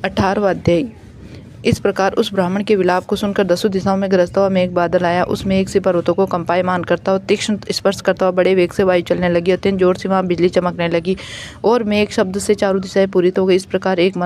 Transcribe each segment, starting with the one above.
18वां अध्याय। इस प्रकार उस ब्राह्मण के विलाप को सुनकर दसों दिशाओं में गरजता हुआ मेघ बादल आया। उस मेघ से पर्वतों को कंपायमान करता हुआ, तीक्ष्ण स्पर्श करता हुआ बड़े वेग से वायु चलने लगी। अत्यंत जोर से वहां बिजली चमकने लगी और मेघ शब्द से चारों दिशाएं पूरित हो गई। इस प्रकार एक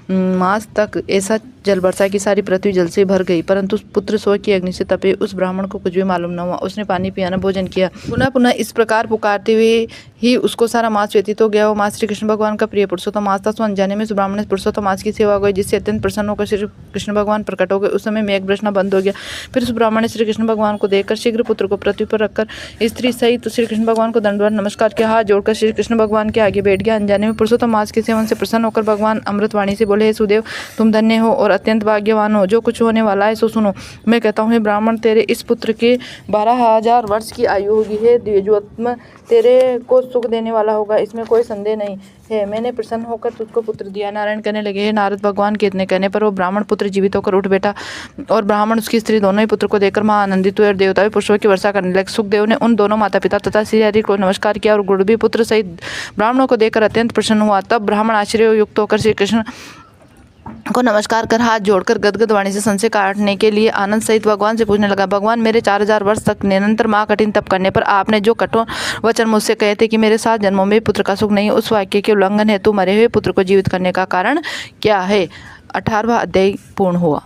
मास तक ऐसा जल बरसा कि सारी पृथ्वी जल से भर गई। परंतु पुत्र शोक की अग्नि से तपे उस ब्राह्मण को कुछ भी मालूम न हुआ। उसने पानी पिया न भोजन किया। पुनः पुनः इस प्रकार पुकारते हुए ही उसको सारा मास व्यतीत हो गया। वो मास श्री कृष्ण भगवान का प्रिय पुरुषोत्तम मास था। सो अनजाने में उस ब्राह्मण ने पुरुषोत्तम मास की सेवा की, जिससे अत्यंत प्रसन्न होकर श्री कृष्ण भगवान प्रकट हो गए। उस समय मेघ बरसना बंद हो गया। फिर उस ब्राह्मण ने श्री कृष्ण भगवान को देखकर शीघ्र पुत्र को पृथ्वी पर रखकर स्त्री सहित श्री कृष्ण भगवान को दंडवत नमस्कार किया। हाथ जोड़कर श्री कृष्ण भगवान के आगे बैठ गया। अनजाने में पुरुषोत्तम मास के सेवन से प्रसन्न होकर भगवान अमृतवाणी से बोले, हे सुदेव, तुम धन्य हो और अत्यंत भाग्यवान हो। जो कुछ होने वाला है सो सुनो। मैं कहता हूँ, हे ब्राह्मण, तेरे इस पुत्र के 12,000 वर्ष की आयु होगी। हे द्विजोत्तम, तेरे को सुख देने वाला होगा, इसमें कोई संदेह नहीं है। मैंने प्रसन्न होकर तुझको पुत्र दिया। नारायण कहने लगे, हे नारद, भगवान के इतने कहने पर वो ब्राह्मण पुत्र जीवित होकर उठ बैठा और ब्राह्मण उसकी स्त्री दोनों ही पुत्र को देखकर महा आनंदित हुए और देवता भी पुष्पों की वर्षा करने लगे। सुखदेव ने उन दोनों माता पिता तथा श्री हरि को नमस्कार किया और गुड़ भी पुत्र सहित ब्राह्मणों को देखकर अत्यंत प्रसन्न हुआ। तब ब्राह्मण आश्चर्य युक्त होकर श्री कृष्ण को नमस्कार कर हाथ जोड़कर गदगद वाणी से संशय काटने के लिए आनंद सहित भगवान से पूछने लगा, भगवान, मेरे 4,000 वर्ष तक निरंतर मां कठिन तप करने पर आपने जो कठोर वचन मुझसे कहे थे कि मेरे 7 जन्मों में पुत्र का सुख नहीं, उस वाक्य के उल्लंघन हेतु मरे हुए पुत्र को जीवित करने का कारण क्या है? 18वां अध्याय पूर्ण हुआ।